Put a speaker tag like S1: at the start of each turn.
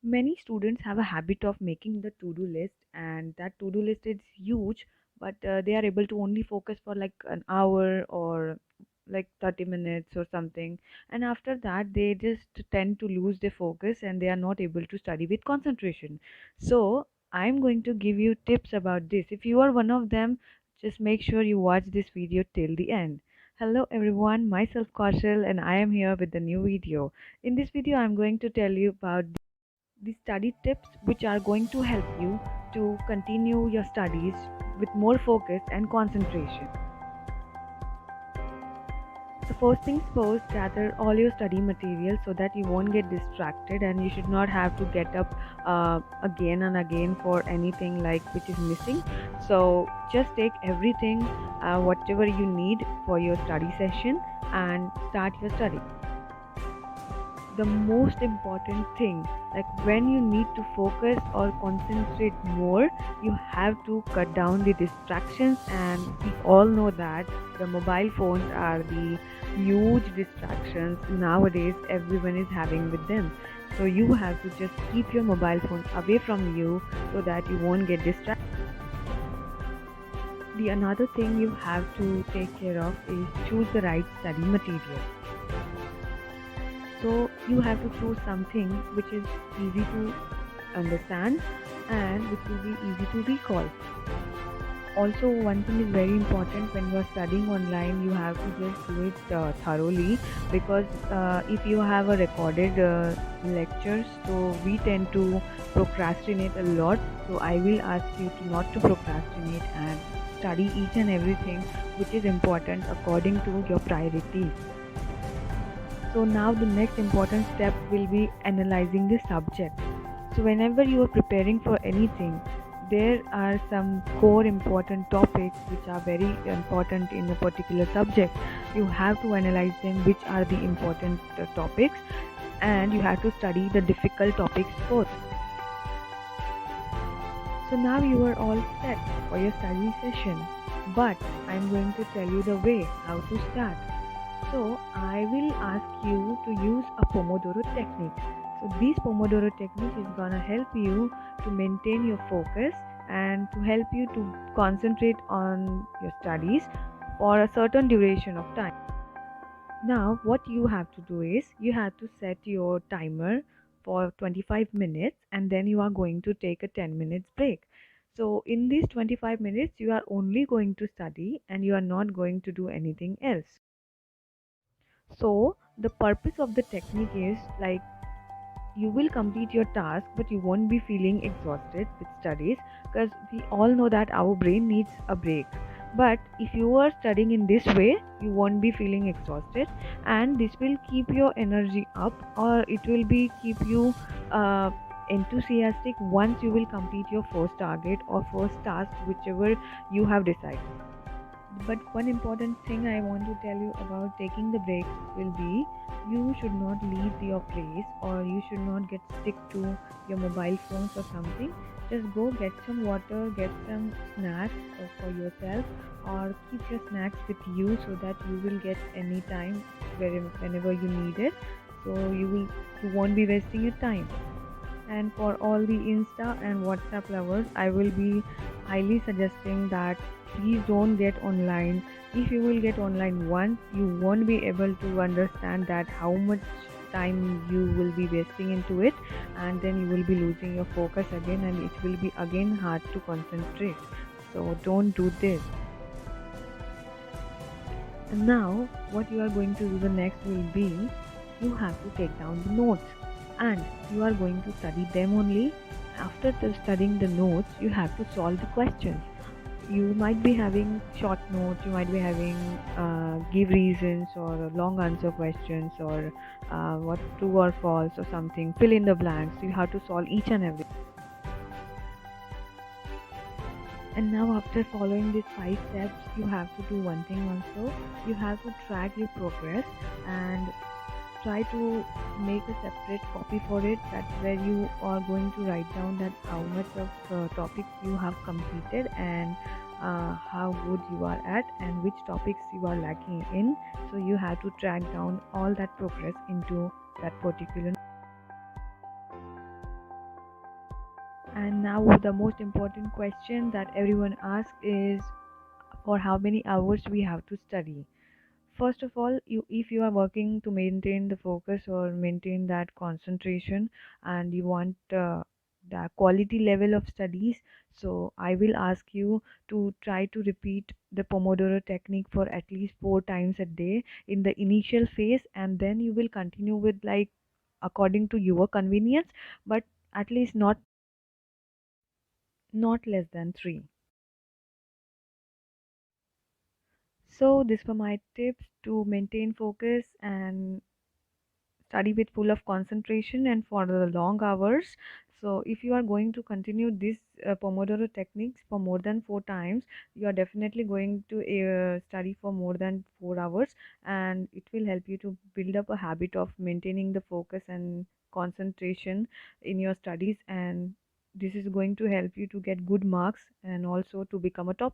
S1: Many students have a habit of making the to-do list, and that to-do list is huge, but they are able to only focus for like an hour or like 30 minutes or something. And after that, they just tend to lose their focus and they are not able to study with concentration. So, I'm going to give you tips about this. If you are one of them, just make sure you watch this video till the end. Hello everyone, myself Kaushal, and I am here with the new video. In this video, I'm going to tell you about the study tips which are going to help you to continue your studies with more focus and concentration. So first things first, gather all your study material so that you won't get distracted and you should not have to get up again and again for anything like which is missing. So just take everything, whatever you need for your study session, and start your study. The most important thing, like when you need to focus or concentrate more, you have to cut down the distractions, and we all know that the mobile phones are the huge distractions nowadays everyone is having with them. So you have to just keep your mobile phone away from you so that you won't get distracted. The another thing you have to take care of is choose the right study material. So you have to choose something which is easy to understand and which will be easy to recall. Also, one thing is very important: when you are studying online, you have to just do it thoroughly, because if you have a recorded lectures, so we tend to procrastinate a lot. So I will ask you to not to procrastinate and study each and everything which is important according to your priorities. So now the next important step will be analyzing the subject. So whenever you are preparing for anything, there are some core important topics which are very important in a particular subject. You have to analyze them, which are the important topics, and you have to study the difficult topics first. So now you are all set for your study session, but I'm going to tell you the way how to start. So I will ask you to use a Pomodoro technique. So this Pomodoro technique is gonna help you to maintain your focus and to help you to concentrate on your studies for a certain duration of time. Now what you have to do is you have to set your timer for 25 minutes, and then you are going to take a 10 minutes break. So in these 25 minutes you are only going to study and you are not going to do anything else. So the purpose of the technique is like you will complete your task, but you won't be feeling exhausted with studies, because we all know that our brain needs a break. But if you are studying in this way, you won't be feeling exhausted, and this will keep your energy up, or it will be keep you enthusiastic once you will complete your first target or first task, whichever you have decided. But one important thing I want to tell you about taking the break will be you should not leave your place, or you should not get stick to your mobile phones or something. Just go get some water, get some snacks for yourself, or keep your snacks with you so that you will get any time whenever you need it. So you won't be wasting your time. And for all the Insta and WhatsApp lovers, I will be highly suggesting that please don't get online. If you will get online once, you won't be able to understand that how much time you will be wasting into it, and then you will be losing your focus again, and it will be again hard to concentrate. So don't do this. And now what you are going to do the next will be you have to take down the notes, and you are going to study them only. After studying the notes, you have to solve the questions. You might be having short notes, you might be having give reasons or long answer questions, or what true or false or something, fill in the blanks. You have to solve each and every. And now after following these 5 steps, you have to do one thing also. You have to track your progress and try to make a separate copy for it. That's where you are going to write down that how much of topics you have completed, and how good you are at and which topics you are lacking in. So you have to track down all that progress into that particular. And now the most important question that everyone asks is for how many hours we have to study. First of all, if you are working to maintain the focus or maintain that concentration and you want the quality level of studies, so I will ask you to try to repeat the Pomodoro technique for at least 4 times a day in the initial phase, and then you will continue with like according to your convenience, but at least not less than 3. So these were my tips to maintain focus and study with full of concentration and for the long hours. So if you are going to continue this Pomodoro techniques for more than 4 times, you are definitely going to study for more than 4 hours, and it will help you to build up a habit of maintaining the focus and concentration in your studies, and this is going to help you to get good marks and also to become a top